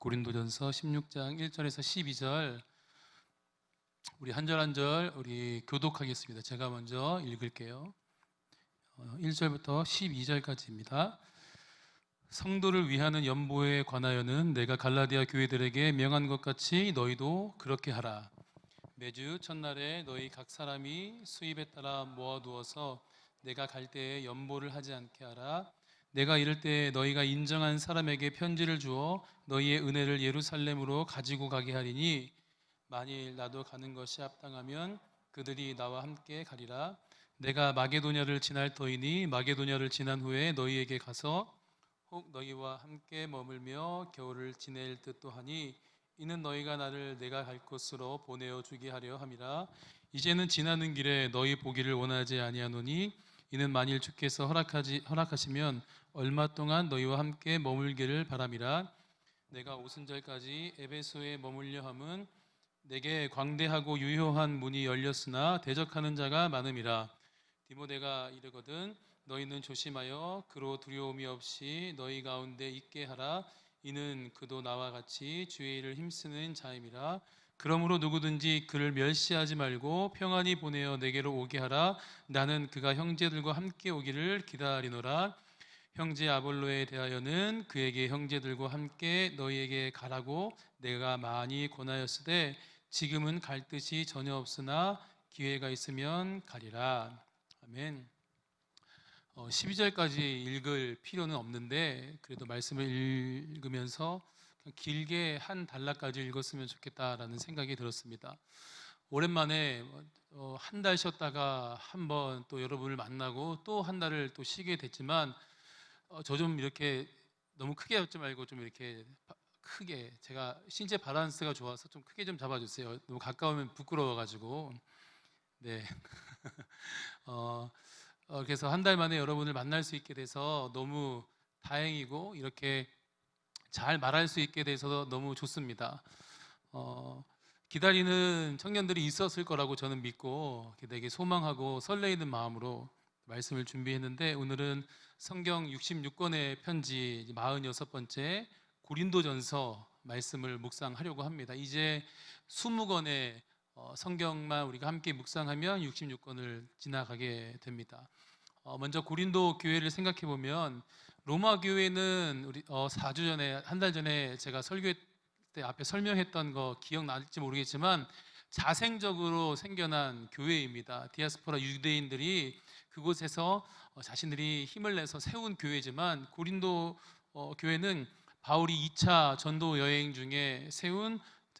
고린도전서 16장 1절에서 12절 우리 한 절 한 절 우리 교독하겠습니다. 제가 먼저 읽을게요. 1절부터 12절까지입니다. 성도를 위하는 연보에 관하여는 내가 갈라디아 교회들에게 명한 것 같이 너희도 그렇게 하라. 매주 첫날에 너희 각 사람이 수입에 따라 모아두어서 내가 갈 때에 연보를 하지 않게 하라. 내가 이럴 때 너희가 인정한 사람에게 편지를 주어 너희의 은혜를 예루살렘으로 가지고 가게 하리니 만일 나도 가는 것이 합당하면 그들이 나와 함께 가리라. 내가 마게도냐를 지날 터이니 마게도냐를 지난 후에 너희에게 가서 혹 너희와 함께 머물며 겨울을 지낼 듯도 하니 이는 너희가 나를 내가 갈 곳으로 보내어 주게 하려 함이라. 이제는 지나는 길에 너희 보기를 원하지 아니하노니 이는 만일 주께서 허락하시면 얼마 동안 너희와 함께 머물기를 바람이라. 내가 오순절까지 에베소에 머물려 함은 내게 광대하고 유효한 문이 열렸으나 대적하는 자가 많음이라. 디모데가 이르거든 너희는 조심하여 그로 두려움이 없이 너희 가운데 있게 하라. 이는 그도 나와 같이 주의 일을 힘쓰는 자임이라. 그러므로 누구든지 그를 멸시하지 말고 평안히 보내어 내게로 오게 하라. 나는 그가 형제들과 함께 오기를 기다리노라. 형제 아볼로에 대하여는 그에게 형제들과 함께 너희에게 가라고 내가 많이 권하였으되 지금은 갈 뜻이 전혀 없으나 기회가 있으면 가리라. 아멘. 12절까지 읽을 필요는 없는데 그래도 말씀을 읽으면서 길게 한 단락까지 읽었으면 좋겠다라는 생각이 들었습니다. 오랜만에 한 달 쉬었다가 한번 또 여러분을 만나고 또 한 달을 또 쉬게 됐지만 저 좀 이렇게 너무 크게 잡지 말고 좀 이렇게 크게, 제가 신체 바란스가 좋아서 좀 크게 좀 잡아주세요. 너무 가까우면 부끄러워가지고. 네. 그래서 한 달 만에 여러분을 만날 수 있게 돼서 너무 다행이고 이렇게 잘 말할 수 있게 돼서 너무 좋습니다. 기다리는 청년들이 있었을 거라고 저는 믿고 되게 소망하고 설레이는 마음으로 말씀을 준비했는데 오늘은 성경 66권의 편지 46번째 고린도전서 말씀을 묵상하려고 합니다. 이제 20권의 성경만 우리가 함께 묵상하면 66권을 지나가게 됩니다. 먼저 고린도 교회를 생각해 보면 로마 교회는 우리 4주 전에 한 달 전에 제가 설교 때 앞에 설명했던 거 기억날지 모르겠지만 자생적으로 생겨난 교회입니다. 디아스포라 유대인들이 그곳에서 자신들이 힘을 내서 세운 교회지만 고린도 교회는 바울이 2차 전도 여행 중에 세운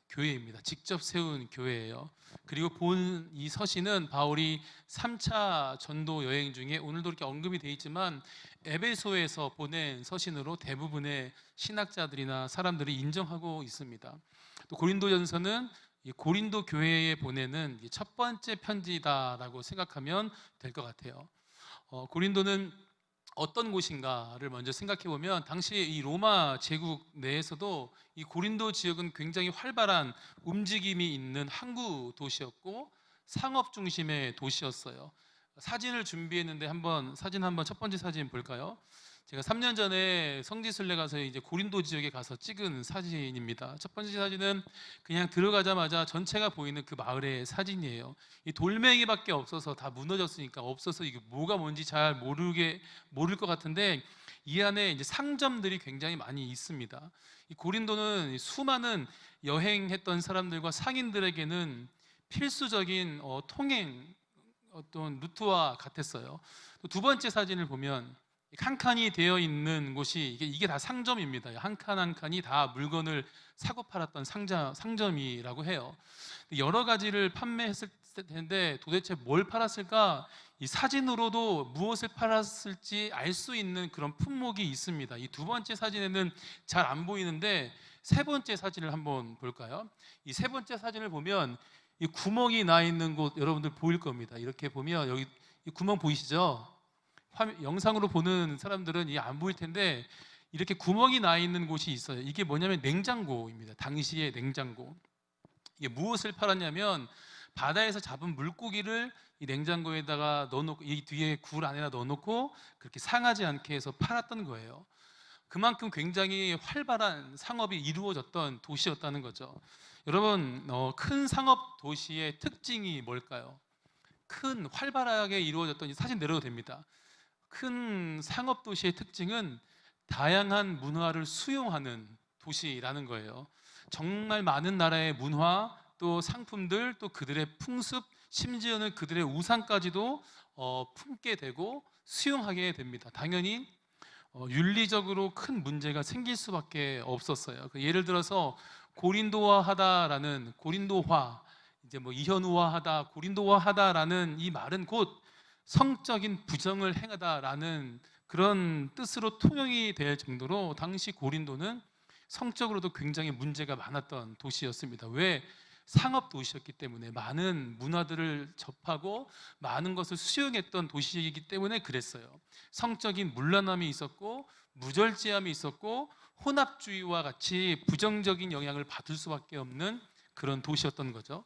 교회입니다. 직접 세운 교회예요. 그리고 본 이 서신은 바울이 3차 전도 여행 중에 오늘도 이렇게 언급이 되어 있지만 에베소에서 보낸 서신으로 대부분의 신학자들이나 사람들이 인정하고 있습니다. 또 고린도전서는 고린도 교회에 보내는 첫 번째 편지다라고 생각하면 될 것 같아요. 고린도는 어떤 곳인가를 먼저 생각해 보면 당시 이 로마 제국 내에서도 이 고린도 지역은 굉장히 활발한 움직임이 있는 항구 도시였고 상업 중심의 도시였어요. 사진을 준비했는데 사진 한번 첫 번째 사진 볼까요? 제가 3년 전에 성지순례 가서 이제 고린도 지역에 가서 찍은 사진입니다. 첫 번째 사진은 그냥 들어가자마자 전체가 보이는 그 마을의 사진이에요. 이 돌멩이밖에 없어서 다 무너졌으니까 없어서 이게 뭐가 뭔지 잘 모를 것 같은데 이 안에 이제 상점들이 굉장히 많이 있습니다. 이 고린도는 수많은 여행했던 사람들과 상인들에게는 필수적인 통행 어떤 루트와 같았어요. 또 두 번째 사진을 보면 칸칸이 되어 있는 곳이 이게 다 상점입니다. 한 칸 한 칸이 다 물건을 사고 팔았던 상점이라고 해요. 여러 가지를 판매했을 텐데 도대체 뭘 팔았을까? 이 사진으로도 무엇을 팔았을지 알 수 있는 그런 품목이 있습니다. 이 두 번째 사진에는 잘 안 보이는데 세 번째 사진을 한번 볼까요? 이 세 번째 사진을 보면 이 구멍이 나 있는 곳 여러분들 보일 겁니다. 이렇게 보면 여기 이 구멍 보이시죠? 영상으로 보는 사람들은 이게 안 보일 텐데 이렇게 구멍이 나 있는 곳이 있어요. 이게 뭐냐면 냉장고입니다. 당시의 냉장고. 이게 무엇을 팔았냐면 바다에서 잡은 물고기를 이 냉장고에다가 넣어놓고 이 뒤에 굴 안에다 넣어놓고 그렇게 상하지 않게 해서 팔았던 거예요. 그만큼 굉장히 활발한 상업이 이루어졌던 도시였다는 거죠. 여러분, 큰 상업 도시의 특징이 뭘까요? 큰 활발하게 이루어졌던, 사진 내려도 됩니다. 큰 상업 도시의 특징은 다양한 문화를 수용하는 도시라는 거예요. 정말 많은 나라의 문화, 또 상품들, 또 그들의 풍습, 심지어는 그들의 우상까지도 품게 되고 수용하게 됩니다. 당연히 윤리적으로 큰 문제가 생길 수밖에 없었어요. 예를 들어서 고린도화하다라는, 고린도화, 이제 뭐 이현우화하다, 고린도화하다라는 이 말은 곧 성적인 부정을 행하다라는 그런 뜻으로 통용이 될 정도로 당시 고린도는 성적으로도 굉장히 문제가 많았던 도시였습니다. 왜? 상업 도시였기 때문에, 많은 문화들을 접하고 많은 것을 수용했던 도시이기 때문에 그랬어요. 성적인 문란함이 있었고, 무절제함이 있었고, 혼합주의와 같이 부정적인 영향을 받을 수밖에 없는 그런 도시였던 거죠.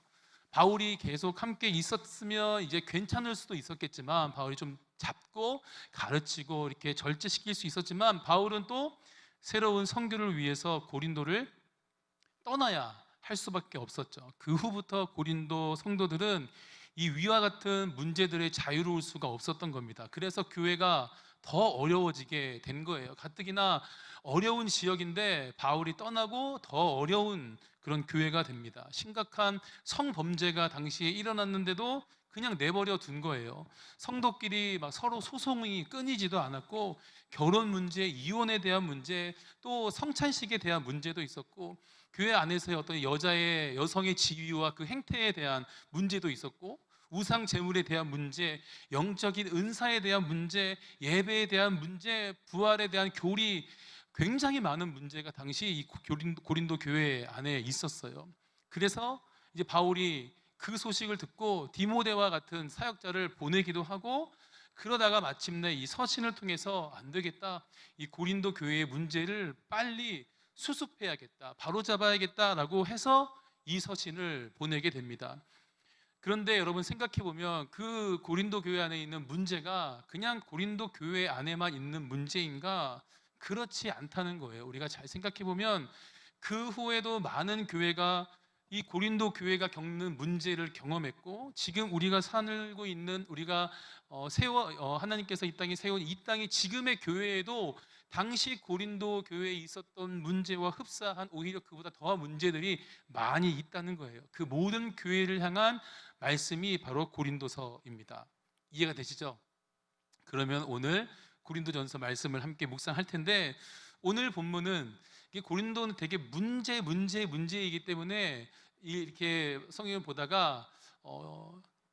바울이 계속 함께 있었으면 이제 괜찮을 수도 있었겠지만, 바울이 좀 잡고 가르치고 이렇게 절제시킬 수 있었지만, 바울은 또 새로운 선교를 위해서 고린도를 떠나야 할 수밖에 없었죠. 그 후부터 고린도 성도들은 이 위와 같은 문제들에 자유로울 수가 없었던 겁니다. 그래서 교회가 더 어려워지게 된 거예요. 가뜩이나 어려운 지역인데 바울이 떠나고 더 어려운 그런 교회가 됩니다. 심각한 성범죄가 당시에 일어났는데도 그냥 내버려 둔 거예요. 성도끼리 막 서로 소송이 끊이지도 않았고, 결혼 문제, 이혼에 대한 문제, 또 성찬식에 대한 문제도 있었고, 교회 안에서의 어떤 여성의 지위와 그 행태에 대한 문제도 있었고, 우상 제물에 대한 문제, 영적인 은사에 대한 문제, 예배에 대한 문제, 부활에 대한 교리, 굉장히 많은 문제가 당시 이 고린도 교회 안에 있었어요. 그래서 이제 바울이 그 소식을 듣고 디모데와 같은 사역자를 보내기도 하고, 그러다가 마침내 이 서신을 통해서 안 되겠다, 이 고린도 교회의 문제를 빨리 수습해야겠다, 바로잡아야겠다라고 해서 이 서신을 보내게 됩니다. 그런데 여러분 생각해 보면 그 고린도 교회 안에 있는 문제가 그냥 고린도 교회 안에만 있는 문제인가? 그렇지 않다는 거예요. 우리가 잘 생각해 보면 그 후에도 많은 교회가 이 고린도 교회가 겪는 문제를 경험했고, 지금 우리가 살고 있는, 우리가 하나님께서 이 땅에 세운 이 땅의 지금의 교회에도 당시 고린도 교회에 있었던 문제와 흡사한, 오히려 그보다 더한 문제들이 많이 있다는 거예요. 그 모든 교회를 향한 말씀이 바로 고린도서입니다. 이해가 되시죠? 그러면 오늘 고린도전서 말씀을 함께 묵상할 텐데, 오늘 본문은 이게 고린도는 되게 문제이기 때문에 이렇게 성경을 보다가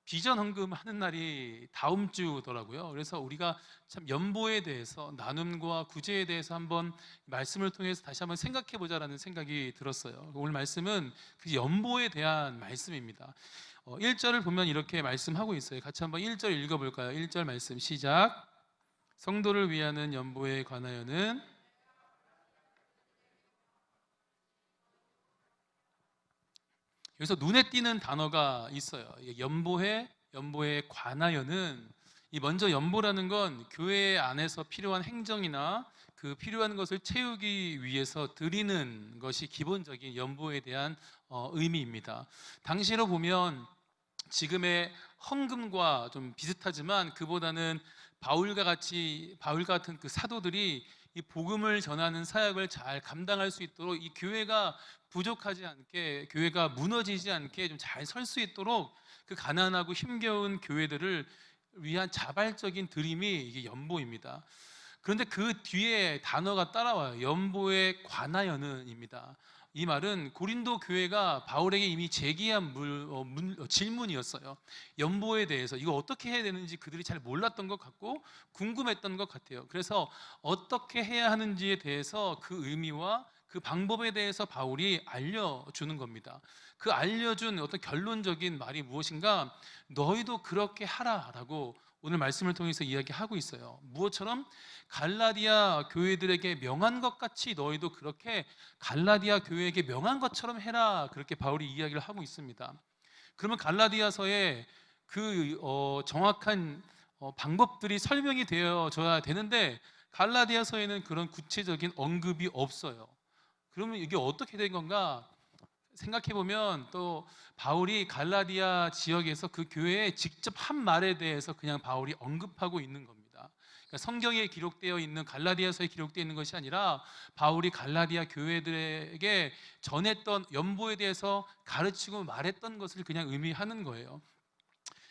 비전 헌금하는 날이 다음 주더라고요. 그래서 우리가 참 연보에 대해서, 나눔과 구제에 대해서 한번 말씀을 통해서 다시 한번 생각해 보자라는 생각이 들었어요. 오늘 말씀은 그 연보에 대한 말씀입니다. 1절을 보면 이렇게 말씀하고 있어요. 같이 한번 1절 읽어볼까요? 1절 말씀 시작. 성도를 위하는 연보에 관하여는, 여기서 눈에 띄는 단어가 있어요. 연보에 관하여는, 이 먼저 연보라는 건 교회 안에서 필요한 행정이나 그 필요한 것을 채우기 위해서 드리는 것이 기본적인 연보에 대한 의미입니다. 당시로 보면 지금의 헌금과 좀 비슷하지만, 그보다는 바울과 같은 그 사도들이 이 복음을 전하는 사역을 잘 감당할 수 있도록, 이 교회가 부족하지 않게, 교회가 무너지지 않게 좀 잘 설 수 있도록 그 가난하고 힘겨운 교회들을 위한 자발적인 드림이 이게 연보입니다. 그런데 그 뒤에 단어가 따라와요. 연보에 관하여는입니다. 이 말은 고린도 교회가 바울에게 이미 제기한 질문이었어요. 연보에 대해서 이거 어떻게 해야 되는지 그들이 잘 몰랐던 것 같고 궁금했던 것 같아요. 그래서 어떻게 해야 하는지에 대해서 그 의미와 그 방법에 대해서 바울이 알려주는 겁니다. 그 알려준 어떤 결론적인 말이 무엇인가? 너희도 그렇게 하라라고 오늘 말씀을 통해서 이야기하고 있어요. 무엇처럼? 갈라디아 교회들에게 명한 것 같이 너희도 그렇게 갈라디아 교회에게 명한 것처럼 해라, 그렇게 바울이 이야기를 하고 있습니다. 그러면 갈라디아서에 그 정확한 방법들이 설명이 되어져야 되는데, 갈라디아서에는 그런 구체적인 언급이 없어요. 그러면 이게 어떻게 된 건가 생각해 보면, 또 바울이 갈라디아 지역에서 그 교회에 직접 한 말에 대해서 그냥 바울이 언급하고 있는 겁니다. 그러니까 성경에 기록되어 있는, 갈라디아서에 기록되어 있는 것이 아니라 바울이 갈라디아 교회들에게 전했던 연보에 대해서 가르치고 말했던 것을 그냥 의미하는 거예요.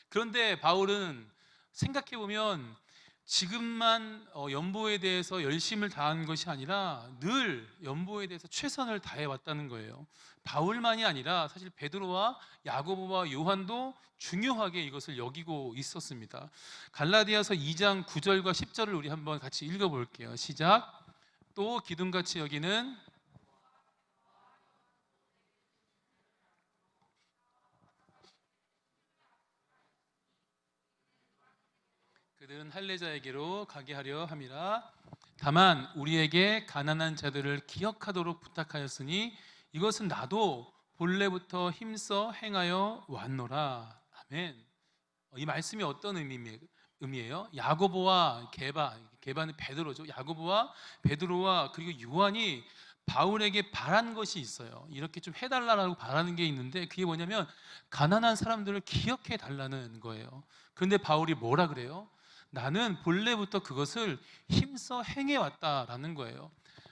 그런데 바울은 생각해 보면 지금만 연보에 대해서 열심을 다한 것이 아니라 늘 연보에 대해서 최선을 다해 왔다는 거예요. 바울만이 아니라 사실 베드로와 야고보와 요한도 중요하게 이것을 여기고 있었습니다. 갈라디아서 2장 9절과 10절을 우리 한번 같이 읽어볼게요. 시작. 또 기둥같이 여기는 그들은 할례자에게로 가게 하려 함이라. 다만 우리에게 가난한 자들을 기억하도록 부탁하였으니 이것은 나도 본래부터 힘써 행하여 왔노라. 아멘. 이 말씀이 어떤 의미예요? 야고보와 게바는 베드로죠. 야고보와 베드로와 그리고 요한이 바울에게 바란 것이 있어요. 이렇게 좀 해달라고 바라는 게 있는데, 그게 뭐냐면 가난한 사람들을 기억해 달라는 거예요. 그런데 바울이 뭐라 그래요? 나는 본래부터 그것을 힘써 행해왔다라는 거예요.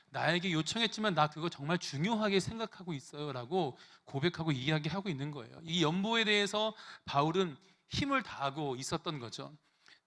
나에게 요청했지만 나 그거 정말 중요하게 생각하고 있어요 라고 고백하고 이야기하고 있는 거예요. 이 연보에 대해서 바울은 힘을 다하고 있었던 거죠.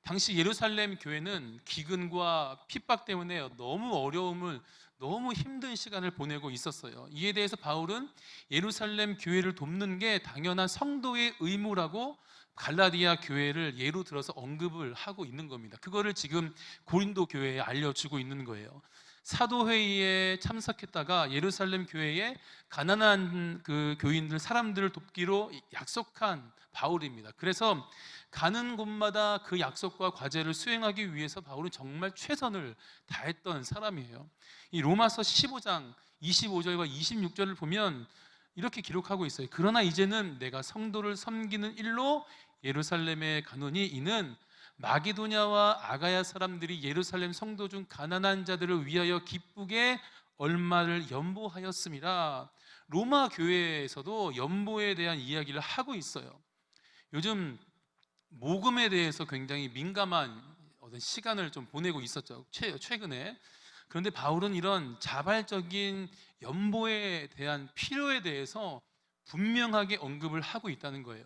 당시 예루살렘 교회는 기근과 핍박 때문에 너무 힘든 시간을 보내고 있었어요. 이에 대해서 바울은 예루살렘 교회를 돕는 게 당연한 성도의 의무라고 갈라디아 교회를 예로 들어서 언급을 하고 있는 겁니다. 그거를 지금 고린도 교회에 알려주고 있는 거예요. 사도회의에 참석했다가 예루살렘 교회에 가난한 그 교인들, 사람들을 돕기로 약속한 바울입니다. 그래서 가는 곳마다 그 약속과 과제를 수행하기 위해서 바울은 정말 최선을 다했던 사람이에요. 이 로마서 15장 25절과 26절을 보면 이렇게 기록하고 있어요. 그러나 이제는 내가 성도를 섬기는 일로 예루살렘에 가노니 이는 마게도냐와 아가야 사람들이 예루살렘 성도 중 가난한 자들을 위하여 기쁘게 얼마를 연보하였음이라. 로마 교회에서도 연보에 대한 이야기를 하고 있어요. 요즘 모금에 대해서 굉장히 민감한 어떤 시간을 좀 보내고 있었죠, 최근에. 그런데 바울은 이런 자발적인 연보에 대한 필요에 대해서 분명하게 언급을 하고 있다는 거예요.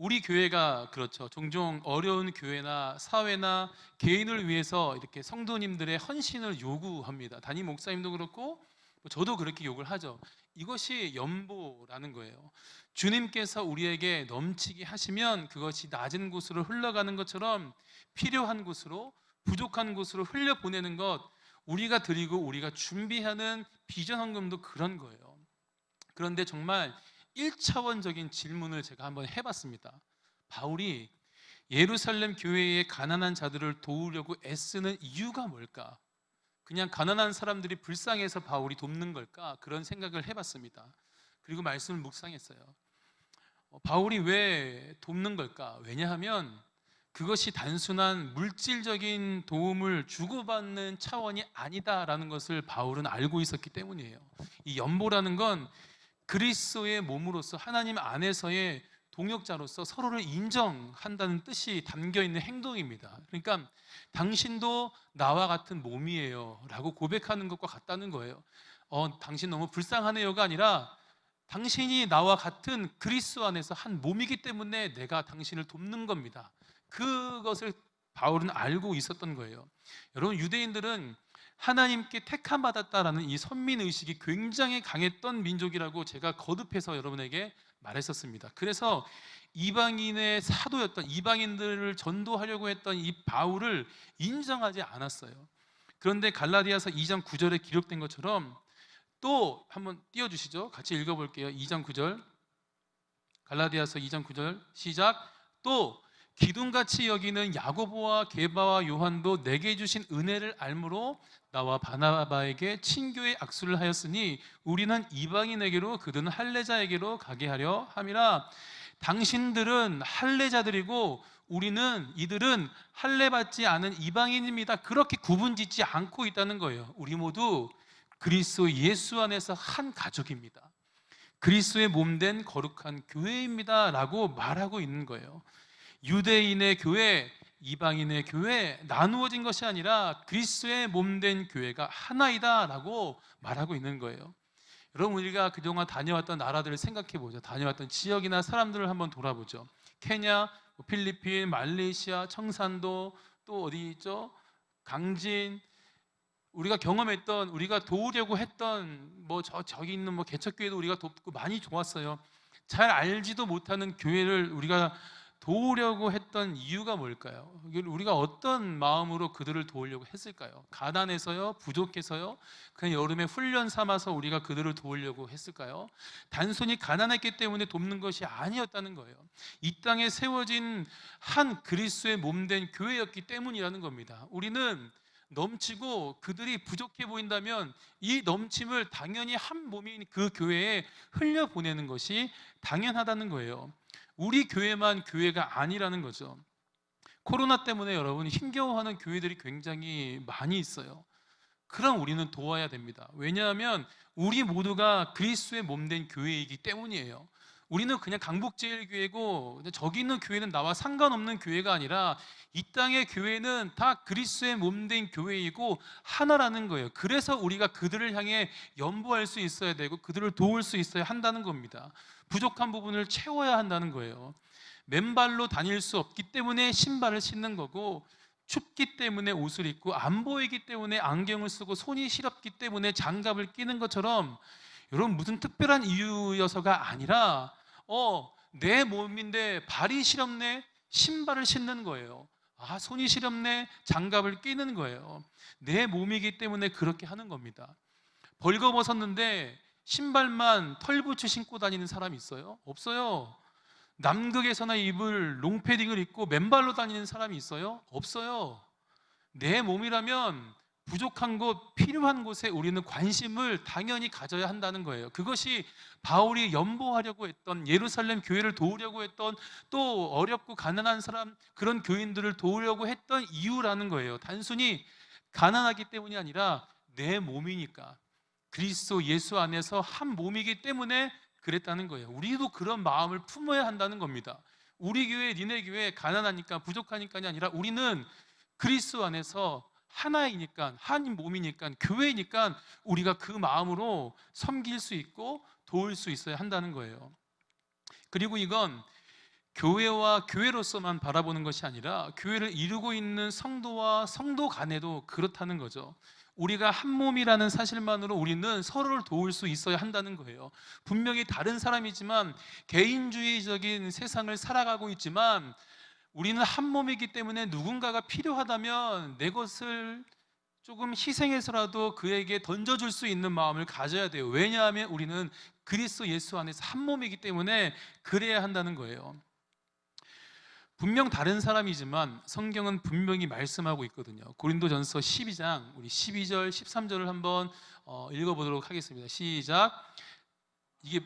우리 교회가 그렇죠. 종종 어려운 교회나 사회나 개인을 위해서 이렇게 성도님들의 헌신을 요구합니다. 담임 목사님도 그렇고 저도 그렇게 요구를 하죠. 이것이 연보라는 거예요. 주님께서 우리에게 넘치게 하시면 그것이 낮은 곳으로 흘러가는 것처럼 필요한 곳으로, 부족한 곳으로 흘려보내는 것, 우리가 드리고 우리가 준비하는 비전 헌금도 그런 거예요. 그런데 정말 1차원적인 질문을 제가 한번 해봤습니다. 바울이 예루살렘 교회의 가난한 자들을 도우려고 애쓰는 이유가 뭘까? 그냥 가난한 사람들이 불쌍해서 바울이 돕는 걸까? 그런 생각을 해봤습니다. 그리고 말씀을 묵상했어요. 바울이 왜 돕는 걸까? 왜냐하면 그것이 단순한 물질적인 도움을 주고받는 차원이 아니다라는 것을 바울은 알고 있었기 때문이에요. 이 연보라는 건 그리스도의 몸으로서 하나님 안에서의 동역자로서 서로를 인정한다는 뜻이 담겨 있는 행동입니다. 그러니까 당신도 나와 같은 몸이에요 라고 고백하는 것과 같다는 거예요. 당신 너무 불쌍하네요가 아니라 당신이 나와 같은 그리스도 안에서 한 몸이기 때문에 내가 당신을 돕는 겁니다. 그것을 바울은 알고 있었던 거예요. 여러분, 유대인들은 하나님께 택함 받았다라는 이 선민의식이 굉장히 강했던 민족이라고 제가 거듭해서 여러분에게 말했었습니다. 그래서 이방인의 사도였던, 이방인들을 전도하려고 했던 이 바울을 인정하지 않았어요. 그런데 갈라디아서 2장 9절에 기록된 것처럼 또 한번 띄워주시죠. 같이 읽어볼게요. 2장 9절, 갈라디아서 2장 9절 시작. 또 기둥같이 여기는 야고보와 게바와 요한도 내게 주신 은혜를 알므로 나와 바나바에게 친교의 악수를 하였으니 우리는 이방인에게로 그들은 할례자에게로 가게 하려 함이라. 당신들은 할례자들이고 이들은 할례받지 않은 이방인입니다. 그렇게 구분짓지 않고 있다는 거예요. 우리 모두 그리스도 예수 안에서 한 가족입니다. 그리스도의 몸된 거룩한 교회입니다 라고 말하고 있는 거예요. 유대인의 교회, 이방인의 교회 나누어진 것이 아니라 그리스도의 몸된 교회가 하나이다 라고 말하고 있는 거예요. 여러분, 우리가 그동안 다녀왔던 나라들을 생각해 보죠. 다녀왔던 지역이나 사람들을 한번 돌아보죠. 케냐, 필리핀, 말레이시아, 청산도, 또 어디 있죠? 강진, 우리가 경험했던, 우리가 도우려고 했던 저기 있는 개척교회도 우리가 돕고 많이 좋았어요. 잘 알지도 못하는 교회를 우리가 도우려고 했던 이유가 뭘까요? 우리가 어떤 마음으로 그들을 도우려고 했을까요? 가난해서요? 부족해서요? 그냥 여름에 훈련 삼아서 우리가 그들을 도우려고 했을까요? 단순히 가난했기 때문에 돕는 것이 아니었다는 거예요. 이 땅에 세워진 한 그리스도의 몸된 교회였기 때문이라는 겁니다. 우리는 넘치고 그들이 부족해 보인다면 이 넘침을 당연히 한 몸인 그 교회에 흘려보내는 것이 당연하다는 거예요. 우리 교회만 교회가 아니라는 거죠. 코로나 때문에 여러분 힘겨워하는 교회들이 굉장히 많이 있어요. 그럼 우리는 도와야 됩니다. 왜냐하면 우리 모두가 그리스도의 몸된 교회이기 때문이에요. 우리는 그냥 강북제일교회고 저기 있는 교회는 나와 상관없는 교회가 아니라 이 땅의 교회는 다 그리스도의 몸된 교회이고 하나라는 거예요. 그래서 우리가 그들을 향해 연보할 수 있어야 되고 그들을 도울 수 있어야 한다는 겁니다. 부족한 부분을 채워야 한다는 거예요. 맨발로 다닐 수 없기 때문에 신발을 신는 거고, 춥기 때문에 옷을 입고, 안 보이기 때문에 안경을 쓰고, 손이 시렵기 때문에 장갑을 끼는 것처럼, 여러분 무슨 특별한 이유여서가 아니라 내 몸인데 발이 시렵네, 신발을 신는 거예요. 손이 시렵네, 장갑을 끼는 거예요. 내 몸이기 때문에 그렇게 하는 겁니다. 벌거벗었는데 신발만 털부츠 신고 다니는 사람이 있어요? 없어요. 남극에서나 입을 롱패딩을 입고 맨발로 다니는 사람이 있어요? 없어요. 내 몸이라면 부족한 곳, 필요한 곳에 우리는 관심을 당연히 가져야 한다는 거예요. 그것이 바울이 연보하려고 했던, 예루살렘 교회를 도우려고 했던, 또 어렵고 가난한 사람, 그런 교인들을 도우려고 했던 이유라는 거예요. 단순히 가난하기 때문이 아니라 내 몸이니까, 그리스도 예수 안에서 한 몸이기 때문에 그랬다는 거예요. 우리도 그런 마음을 품어야 한다는 겁니다. 우리 교회, 니네 교회 가난하니까 부족하니까이 아니라 우리는 그리스도 안에서 하나이니까, 한 몸이니까, 교회니까 우리가 그 마음으로 섬길 수 있고 도울 수 있어야 한다는 거예요. 그리고 이건 교회와 교회로서만 바라보는 것이 아니라 교회를 이루고 있는 성도와 성도 간에도 그렇다는 거죠. 우리가 한 몸이라는 사실만으로 우리는 서로를 도울 수 있어야 한다는 거예요. 분명히 다른 사람이지만, 개인주의적인 세상을 살아가고 있지만, 우리는 한 몸이기 때문에 누군가가 필요하다면 내 것을 조금 희생해서라도 그에게 던져줄 수 있는 마음을 가져야 돼요. 왜냐하면 우리는 그리스도 예수 안에서 한 몸이기 때문에 그래야 한다는 거예요. 분명 다른 사람이지만 성경은 분명히 말씀하고 있거든요. 고린도전서 12장, 우리 12절, 13절을 한번 읽어보도록 하겠습니다. 시작. 이게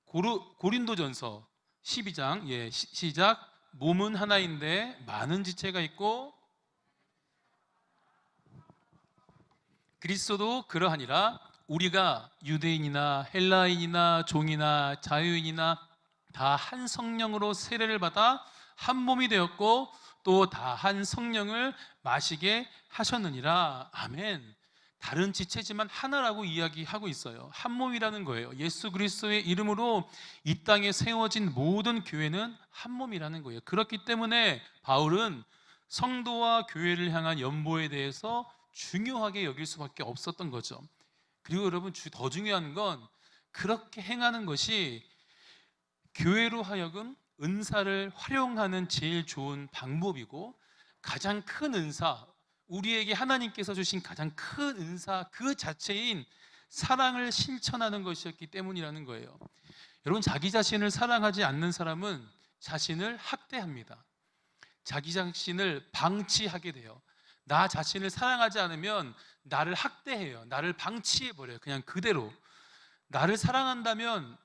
고린도전서 12장, 시작. 몸은 하나인데 많은 지체가 있고 그리스도도 그러하니라. 우리가 유대인이나 헬라인이나 종이나 자유인이나 다 한 성령으로 세례를 받아 한 몸이 되었고 또 다 한 성령을 마시게 하셨느니라. 아멘. 다른 지체지만 하나라고 이야기하고 있어요. 한 몸이라는 거예요. 예수 그리스도의 이름으로 이 땅에 세워진 모든 교회는 한 몸이라는 거예요. 그렇기 때문에 바울은 성도와 교회를 향한 연보에 대해서 중요하게 여길 수밖에 없었던 거죠. 그리고 여러분, 더 중요한 건 그렇게 행하는 것이 교회로 하여금 은사를 활용하는 제일 좋은 방법이고, 가장 큰 은사, 우리에게 하나님께서 주신 가장 큰 은사 그 자체인 사랑을 실천하는 것이었기 때문이라는 거예요. 여러분, 자기 자신을 사랑하지 않는 사람은 자신을 학대합니다. 자기 자신을 방치하게 돼요. 나 자신을 사랑하지 않으면 나를 학대해요. 나를 방치해버려요. 그냥 그대로. 나를 사랑한다면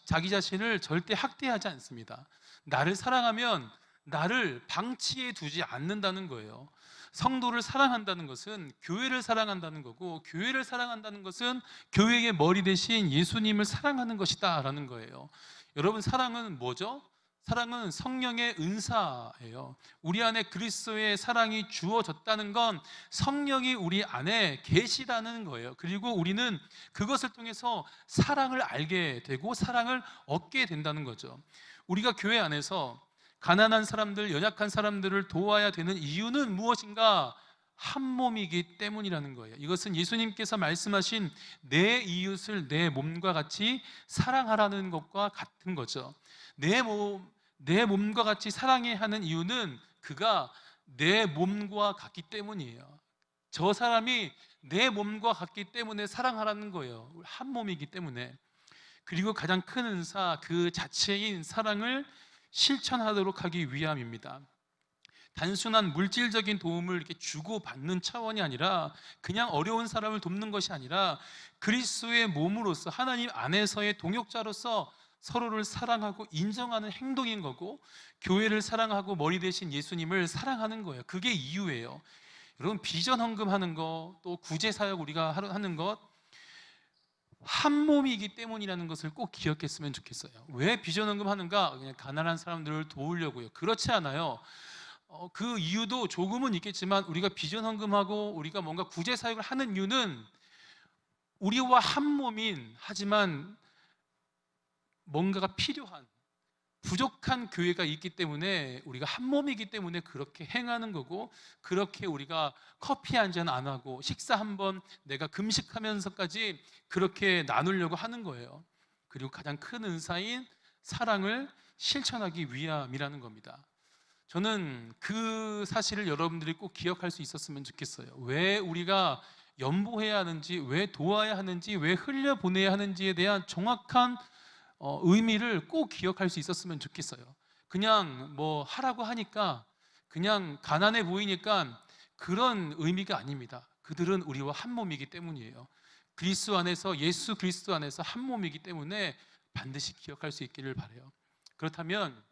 자기 자신을 절대 학대하지 않습니다. 나를 사랑하면 나를 방치해 두지 않는다는 거예요. 성도를 사랑한다는 것은 교회를 사랑한다는 거고, 교회를 사랑한다는 것은 교회의 머리 대신 예수님을 사랑하는 것이다라는 거예요. 여러분, 사랑은 뭐죠? 사랑은 성령의 은사예요. 우리 안에 그리스도의 사랑이 주어졌다는 건 성령이 우리 안에 계시다는 거예요. 그리고 우리는 그것을 통해서 사랑을 알게 되고 사랑을 얻게 된다는 거죠. 우리가 교회 안에서 가난한 사람들, 연약한 사람들을 도와야 되는 이유는 무엇인가? 한 몸이기 때문이라는 거예요. 이것은 예수님께서 말씀하신 내 이웃을 내 몸과 같이 사랑하라는 것과 같은 거죠. 내 몸과 같이 사랑해야 하는 이유는 그가 내 몸과 같기 때문이에요. 저 사람이 내 몸과 같기 때문에 사랑하라는 거예요. 한 몸이기 때문에. 그리고 가장 큰 은사, 그 자체인 사랑을 실천하도록 하기 위함입니다. 단순한 물질적인 도움을 이렇게 주고받는 차원이 아니라, 그냥 어려운 사람을 돕는 것이 아니라 그리스도의 몸으로서 하나님 안에서의 동역자로서 서로를 사랑하고 인정하는 행동인 거고, 교회를 사랑하고 머리 대신 예수님을 사랑하는 거예요. 그게 이유예요. 여러분, 비전 헌금하는 거, 또 구제 사역 우리가 하는 것, 한 몸이기 때문이라는 것을 꼭 기억했으면 좋겠어요. 왜 비전 헌금하는가? 그냥 가난한 사람들을 도우려고요. 그렇지 않아요. 그 이유도 조금은 있겠지만, 우리가 비전 헌금하고 우리가 뭔가 구제 사역을 하는 이유는 우리와 한 몸인, 하지만 뭔가가 필요한, 부족한 교회가 있기 때문에, 우리가 한 몸이기 때문에 그렇게 행하는 거고, 그렇게 우리가 커피 한 잔 안 하고 식사 한 번 내가 금식하면서까지 그렇게 나누려고 하는 거예요. 그리고 가장 큰 은사인 사랑을 실천하기 위함이라는 겁니다. 저는 그 사실을 여러분들이 꼭 기억할 수 있었으면 좋겠어요. 왜 우리가 연보해야 하는지, 왜 도와야 하는지, 왜 흘려보내야 하는지에 대한 정확한 의미를 꼭 기억할 수 있었으면 좋겠어요. 그냥 뭐 하라고 하니까, 그냥 가난해 보이니까, 그런 의미가 아닙니다. 그들은 우리와 한 몸이기 때문이에요. 그리스도 안에서, 예수 그리스도 안에서 한 몸이기 때문에 반드시 기억할 수 있기를 바라요. 그렇다면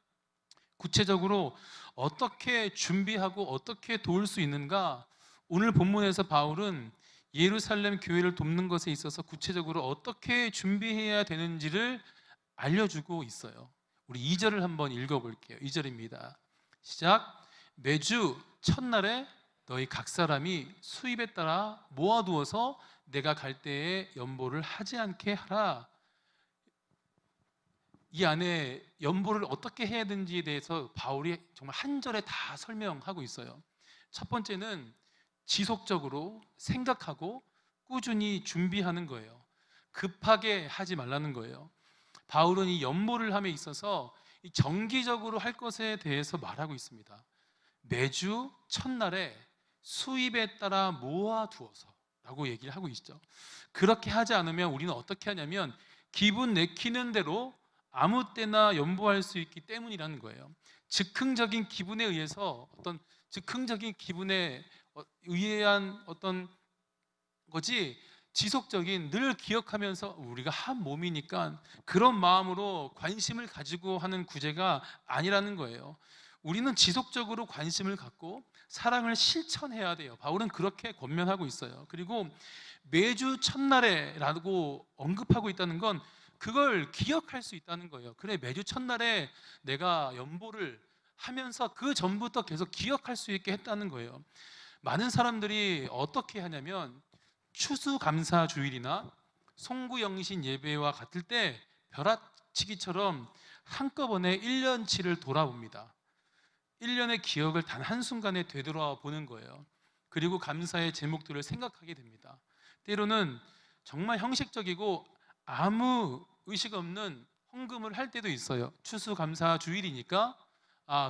구체적으로 어떻게 준비하고 어떻게 도울 수 있는가? 오늘 본문에서 바울은 예루살렘 교회를 돕는 것에 있어서 구체적으로 어떻게 준비해야 되는지를 알려주고 있어요. 우리 2절을 한번 읽어볼게요. 2절입니다. 시작. 매주 첫날에 너희 각 사람이 수입에 따라 모아두어서 내가 갈 때에 연보를 하지 않게 하라. 이 안에 연보를 어떻게 해야 되는지에 대해서 바울이 정말 한 절에 다 설명하고 있어요. 첫 번째는 지속적으로 생각하고 꾸준히 준비하는 거예요. 급하게 하지 말라는 거예요. 바울은 이 연보를 함에 있어서 정기적으로 할 것에 대해서 말하고 있습니다. 매주 첫날에 수입에 따라 모아두어서 라고 얘기를 하고 있죠. 그렇게 하지 않으면 우리는 어떻게 하냐면 기분 내키는 대로 아무 때나 연보할 수 있기 때문이라는 거예요. 즉흥적인 기분에 의해서, 어떤 즉흥적인 기분에 의한 어떤 거지, 지속적인, 늘 기억하면서 우리가 한 몸이니까 그런 마음으로 관심을 가지고 하는 구제가 아니라는 거예요. 우리는 지속적으로 관심을 갖고 사랑을 실천해야 돼요. 바울은 그렇게 권면하고 있어요. 그리고 매주 첫날에 라고 언급하고 있다는 건 그걸 기억할 수 있다는 거예요. 그래, 매주 첫날에 내가 연보를 하면서 그 전부터 계속 기억할 수 있게 했다는 거예요. 많은 사람들이 어떻게 하냐면 추수감사 주일이나 송구영신 예배와 같을 때 벼락치기처럼 한꺼번에 1년치를 돌아봅니다. 1년의 기억을 단 한순간에 되돌아보는 거예요. 그리고 감사의 제목들을 생각하게 됩니다. 때로는 정말 형식적이고 아무 의식 없는 헌금을 할 때도 있어요. 추수감사 주일이니까,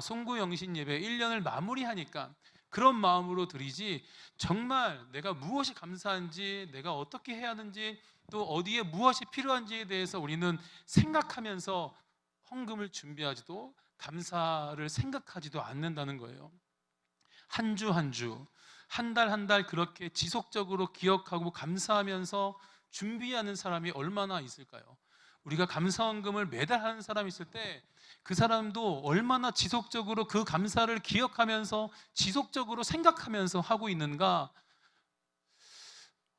송구영신 예배 1년을 마무리하니까 그런 마음으로 드리지, 정말 내가 무엇이 감사한지, 내가 어떻게 해야 하는지, 또 어디에 무엇이 필요한지에 대해서 우리는 생각하면서 헌금을 준비하지도, 감사를 생각하지도 않는다는 거예요. 한 주 한 주, 한 달 한 달 그렇게 지속적으로 기억하고 감사하면서 준비하는 사람이 얼마나 있을까요? 우리가 감사원금을 매달 하는 사람이 있을 때 그 사람도 얼마나 지속적으로 그 감사를 기억하면서 지속적으로 생각하면서 하고 있는가.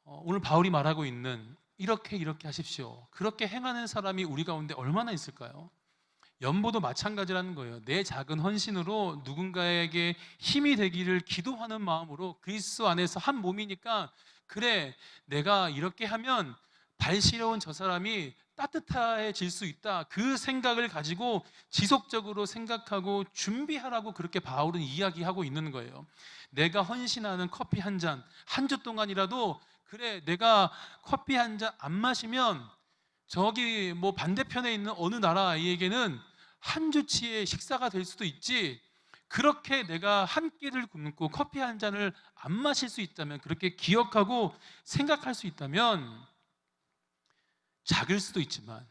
오늘 바울이 말하고 있는 이렇게 하십시오, 그렇게 행하는 사람이 우리 가운데 얼마나 있을까요? 연보도 마찬가지라는 거예요. 내 작은 헌신으로 누군가에게 힘이 되기를 기도하는 마음으로 그리스도 안에서 한 몸이니까, 그래, 내가 이렇게 하면 발 시려운 저 사람이 따뜻해질 수 있다, 그 생각을 가지고 지속적으로 생각하고 준비하라고 그렇게 바울은 이야기하고 있는 거예요. 내가 헌신하는 커피 한 잔, 한 주 동안이라도, 그래, 내가 커피 한 잔 안 마시면 저기 뭐 반대편에 있는 어느 나라 아이에게는 한 주치의 식사가 될 수도 있지, 그렇게 내가 한 끼를 굶고 커피 한 잔을 안 마실 수 있다면, 그렇게 기억하고 생각할 수 있다면, 작을 수도 있지만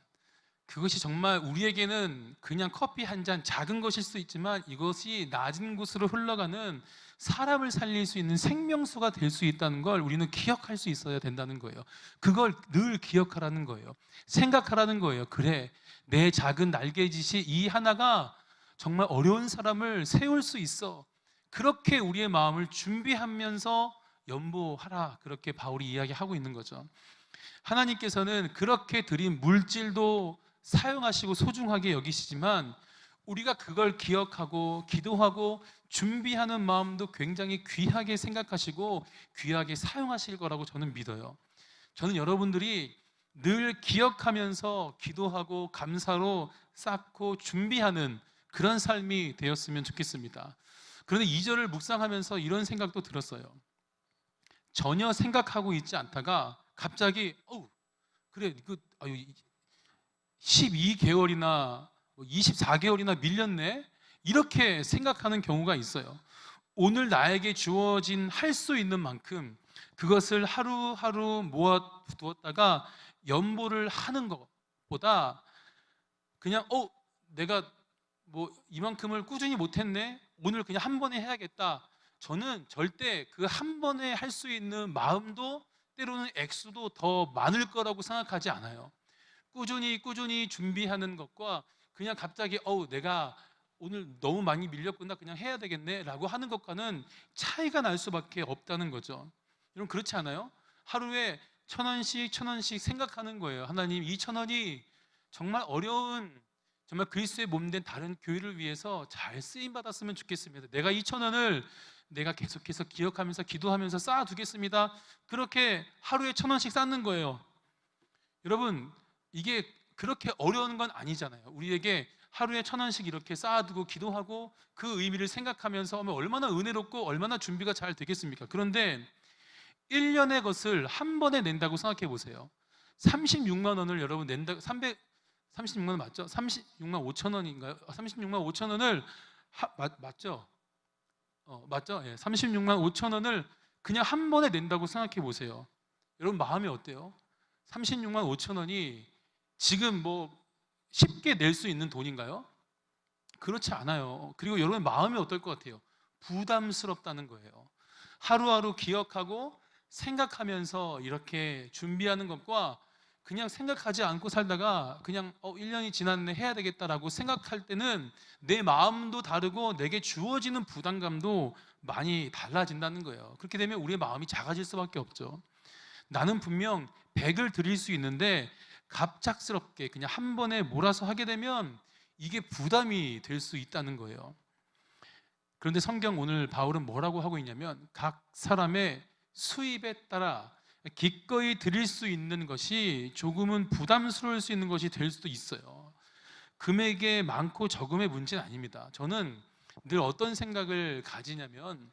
그것이 정말 우리에게는 그냥 커피 한 잔, 작은 것일 수도 있지만 이것이 낮은 곳으로 흘러가는 사람을 살릴 수 있는 생명수가 될 수 있다는 걸 우리는 기억할 수 있어야 된다는 거예요. 그걸 늘 기억하라는 거예요. 생각하라는 거예요. 그래, 내 작은 날개짓이 이 하나가 정말 어려운 사람을 세울 수 있어. 그렇게 우리의 마음을 준비하면서 연보하라, 그렇게 바울이 이야기하고 있는 거죠. 하나님께서는 그렇게 드린 물질도 사용하시고 소중하게 여기시지만, 우리가 그걸 기억하고 기도하고 준비하는 마음도 굉장히 귀하게 생각하시고 귀하게 사용하실 거라고 저는 믿어요. 저는 여러분들이 늘 기억하면서 기도하고 감사로 쌓고 준비하는 그런 삶이 되었으면 좋겠습니다. 그런데 2절을 묵상하면서 이런 생각도 들었어요. 전혀 생각하고 있지 않다가 갑자기 그래, 12개월이나 24개월이나 밀렸네, 이렇게 생각하는 경우가 있어요. 오늘 나에게 주어진 할 수 있는 만큼 그것을 하루하루 모아두었다가 연보를 하는 것보다 그냥 내가 뭐 이만큼을 꾸준히 못했네, 오늘 그냥 한 번에 해야겠다. 저는 절대 그 한 번에 할 수 있는 마음도 때로는 액수도 더 많을 거라고 생각하지 않아요. 꾸준히 준비하는 것과 그냥 갑자기 내가 오늘 너무 많이 밀렸구나, 그냥 해야 되겠네 라고 하는 것과는 차이가 날 수밖에 없다는 거죠. 여러분, 그렇지 않아요? 하루에 1,000원씩 생각하는 거예요. 하나님, 이 1,000원이 정말 어려운, 정말 그리스도의 몸된 다른 교회를 위해서 잘 쓰임 받았으면 좋겠습니다. 내가 이 1,000원을 내가 계속해서 기억하면서 기도하면서 쌓아두겠습니다. 그렇게 하루에 1,000원씩 쌓는 거예요. 여러분, 이게 그렇게 어려운 건 아니잖아요. 우리에게 하루에 1,000원씩 이렇게 쌓아두고 기도하고 그 의미를 생각하면서 하면 얼마나 은혜롭고 얼마나 준비가 잘 되겠습니까? 그런데 1년의 것을 한 번에 낸다고 생각해 보세요. 36만 원을 여러분 낸다, 36만 원 맞죠? 36만 5천 원인가요? 36만 5천 원을 맞죠? 맞죠? 예, 36만 5천 원을 그냥 한 번에 낸다고 생각해 보세요. 여러분, 마음이 어때요? 36만 5천 원이 지금 뭐 쉽게 낼 수 있는 돈인가요? 그렇지 않아요. 그리고 여러분 마음이 어떨 것 같아요? 부담스럽다는 거예요. 하루하루 기억하고 생각하면서 이렇게 준비하는 것과 그냥 생각하지 않고 살다가 그냥 1년이 지났네, 해야 되겠다라고 생각할 때는 내 마음도 다르고 내게 주어지는 부담감도 많이 달라진다는 거예요. 그렇게 되면 우리의 마음이 작아질 수밖에 없죠. 나는 분명 100을 드릴 수 있는데 갑작스럽게 그냥 한 번에 몰아서 하게 되면 이게 부담이 될 수 있다는 거예요. 그런데 성경 오늘 바울은 뭐라고 하고 있냐면, 각 사람의 수입에 따라 기꺼이 드릴 수 있는 것이 조금은 부담스러울 수 있는 것이 될 수도 있어요. 금액의 많고 적음의 문제는 아닙니다. 저는 늘 어떤 생각을 가지냐면,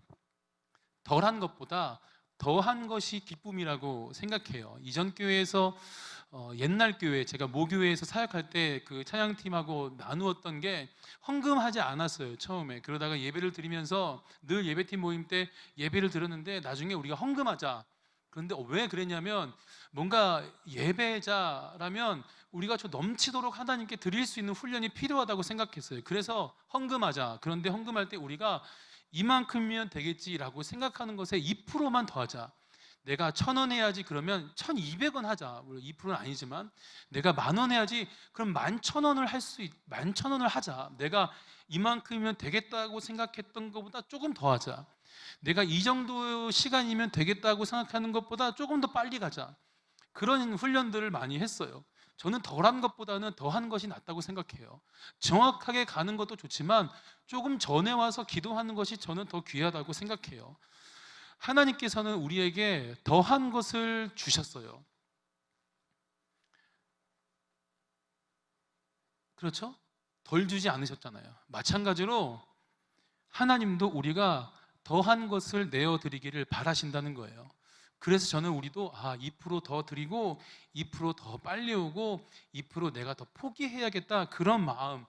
덜한 것보다 더한 것이 기쁨이라고 생각해요. 이전 교회에서 옛날 교회, 제가 모교회에서 사역할 때 그 찬양팀하고 나누었던 게 헌금하지 않았어요, 처음에. 그러다가 예배를 드리면서 늘 예배팀 모임 때 예배를 드렸는데 나중에 우리가 헌금하자. 그런데 왜 그랬냐면, 뭔가 예배자라면 우리가 저 넘치도록 하나님께 드릴 수 있는 훈련이 필요하다고 생각했어요. 그래서 헌금하자. 그런데 헌금할 때 우리가 이만큼이면 되겠지라고 생각하는 것에 2%만 더하자. 내가 1,000원 해야지 그러면 1,200원 하자. 물론 2%는 아니지만 내가 10,000원 해야지 그럼 11,000원을 할 수 11,000원을 하자. 내가 이만큼이면 되겠다고 생각했던 것보다 조금 더 하자. 내가 이 정도 시간이면 되겠다고 생각하는 것보다 조금 더 빨리 가자. 그런 훈련들을 많이 했어요. 저는 덜한 것보다는 더한 것이 낫다고 생각해요. 정확하게 가는 것도 좋지만 조금 전에 와서 기도하는 것이 저는 더 귀하다고 생각해요. 하나님께서는 우리에게 더한 것을 주셨어요. 그렇죠? 덜 주지 않으셨잖아요. 마찬가지로 하나님도 우리가 더한 것을 내어드리기를 바라신다는 거예요. 그래서 저는 우리도 2%더 드리고 2%더 빨리 오고 2% 내가 더 포기해야겠다, 그런 마음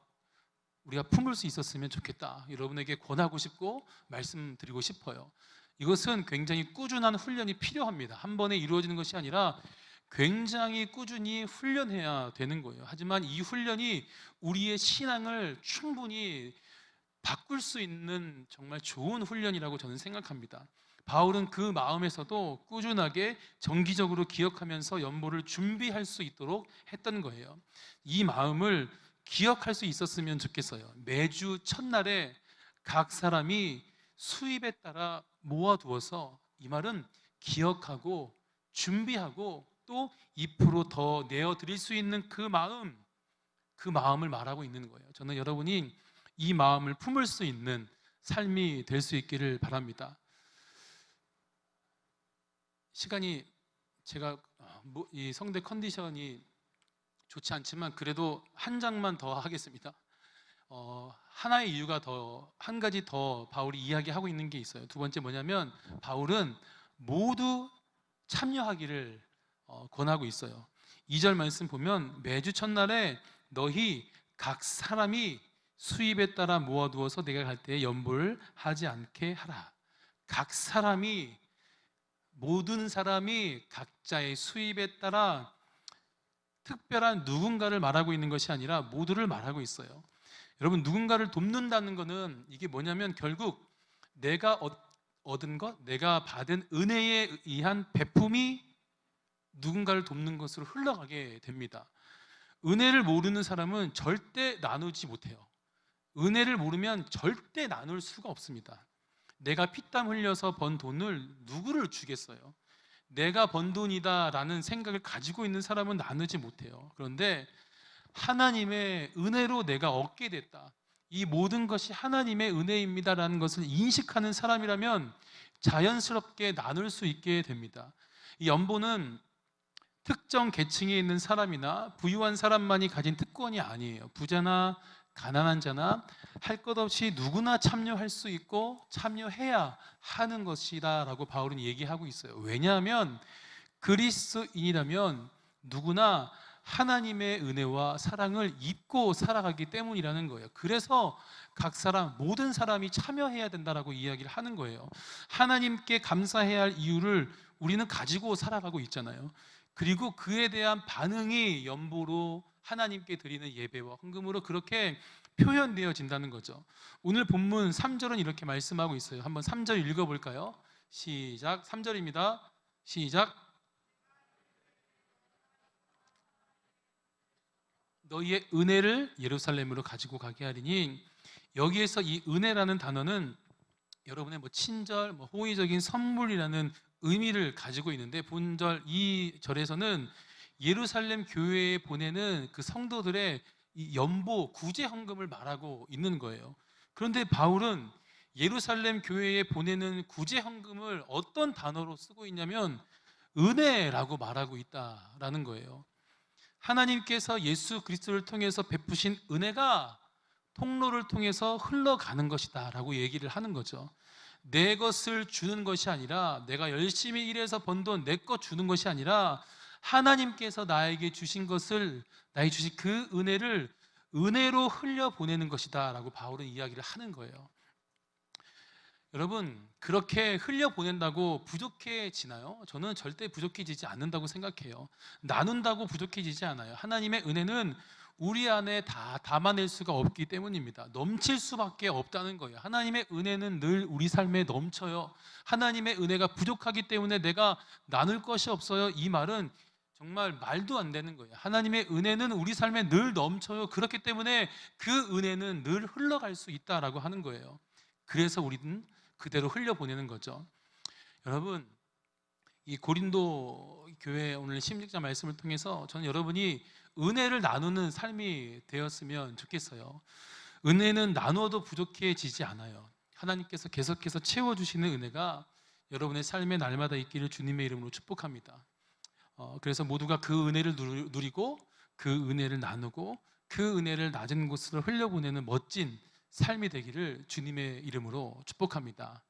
우리가 품을 수 있었으면 좋겠다, 여러분에게 권하고 싶고 말씀드리고 싶어요. 이것은 굉장히 꾸준한 훈련이 필요합니다. 한 번에 이루어지는 것이 아니라 굉장히 꾸준히 훈련해야 되는 거예요. 하지만 이 훈련이 우리의 신앙을 충분히 바꿀 수 있는 정말 좋은 훈련이라고 저는 생각합니다. 바울은 그 마음에서도 꾸준하게 정기적으로 기억하면서 연보를 준비할 수 있도록 했던 거예요. 이 마음을 기억할 수 있었으면 좋겠어요. 매주 첫날에 각 사람이 수입에 따라 모아두어서, 이 말은 기억하고 준비하고 또 2%더 내어드릴 수 있는 그 마음을 말하고 있는 거예요. 저는 여러분이 이 마음을 품을 수 있는 삶이 될 수 있기를 바랍니다. 시간이, 제가 이 성대 컨디션이 좋지 않지만 그래도 한 장만 더 하겠습니다. 하나의 이유가 한 가지 더 바울이 이야기하고 있는 게 있어요. 두 번째 뭐냐면, 바울은 모두 참여하기를 권하고 있어요. 2절 말씀 보면, 매주 첫날에 너희 각 사람이 수입에 따라 모아두어서 내가 갈 때에 연보를 하지 않게 하라. 각 사람이, 모든 사람이 각자의 수입에 따라 특별한 누군가를 말하고 있는 것이 아니라 모두를 말하고 있어요. 여러분, 누군가를 돕는다는 것은 이게 뭐냐면 결국 내가 얻은 것, 내가 받은 은혜에 의한 베품이 누군가를 돕는 것으로 흘러가게 됩니다. 은혜를 모르는 사람은 절대 나누지 못해요. 은혜를 모르면 절대 나눌 수가 없습니다. 내가 피땀 흘려서 번 돈을 누구를 주겠어요? 내가 번 돈이다 라는 생각을 가지고 있는 사람은 나누지 못해요. 그런데 하나님의 은혜로 내가 얻게 됐다, 이 모든 것이 하나님의 은혜입니다 라는 것을 인식하는 사람이라면 자연스럽게 나눌 수 있게 됩니다. 이 연보는 특정 계층에 있는 사람이나 부유한 사람만이 가진 특권이 아니에요. 부자나 가난한 자나 할 것 없이 누구나 참여할 수 있고 참여해야 하는 것이다 라고 바울은 얘기하고 있어요. 왜냐하면 그리스도인이라면 누구나 하나님의 은혜와 사랑을 입고 살아가기 때문이라는 거예요. 그래서 각 사람, 모든 사람이 참여해야 된다라고 이야기를 하는 거예요. 하나님께 감사해야 할 이유를 우리는 가지고 살아가고 있잖아요. 그리고 그에 대한 반응이 연보로 하나님께 드리는 예배와 헌금으로 그렇게 표현되어진다는 거죠. 오늘 본문 3절은 이렇게 말씀하고 있어요. 한번 3절 읽어볼까요? 시작. 3절입니다. 시작. 너희의 은혜를 예루살렘으로 가지고 가게 하리니, 여기에서 이 은혜라는 단어는 여러분의 친절, 호의적인 선물이라는 의미를 가지고 있는데, 본절 이 절에서는 예루살렘 교회에 보내는 그 성도들의 이 연보 구제 헌금을 말하고 있는 거예요. 그런데 바울은 예루살렘 교회에 보내는 구제 헌금을 어떤 단어로 쓰고 있냐면 은혜라고 말하고 있다라는 거예요. 하나님께서 예수 그리스도를 통해서 베푸신 은혜가 통로를 통해서 흘러가는 것이다 라고 얘기를 하는 거죠. 내 것을 주는 것이 아니라, 내가 열심히 일해서 번 돈 내 것 주는 것이 아니라 하나님께서 나에게 주신 것을, 나에게 주신 그 은혜를 은혜로 흘려보내는 것이다 라고 바울은 이야기를 하는 거예요. 여러분, 그렇게 흘려보낸다고 부족해지나요? 저는 절대 부족해지지 않는다고 생각해요. 나눈다고 부족해지지 않아요. 하나님의 은혜는 우리 안에 다 담아낼 수가 없기 때문입니다. 넘칠 수밖에 없다는 거예요. 하나님의 은혜는 늘 우리 삶에 넘쳐요. 하나님의 은혜가 부족하기 때문에 내가 나눌 것이 없어요. 이 말은 정말 말도 안 되는 거예요. 하나님의 은혜는 우리 삶에 늘 넘쳐요. 그렇기 때문에 그 은혜는 늘 흘러갈 수 있다라고 하는 거예요. 그래서 우리는 그대로 흘려보내는 거죠. 여러분, 이 고린도 교회 오늘 16장 말씀을 통해서 저는 여러분이 은혜를 나누는 삶이 되었으면 좋겠어요. 은혜는 나누어도 부족해지지 않아요. 하나님께서 계속해서 채워주시는 은혜가 여러분의 삶에 날마다 있기를 주님의 이름으로 축복합니다. 그래서 모두가 그 은혜를 누리고 그 은혜를 나누고 그 은혜를 낮은 곳으로 흘려보내는 멋진 삶이 되기를 주님의 이름으로 축복합니다.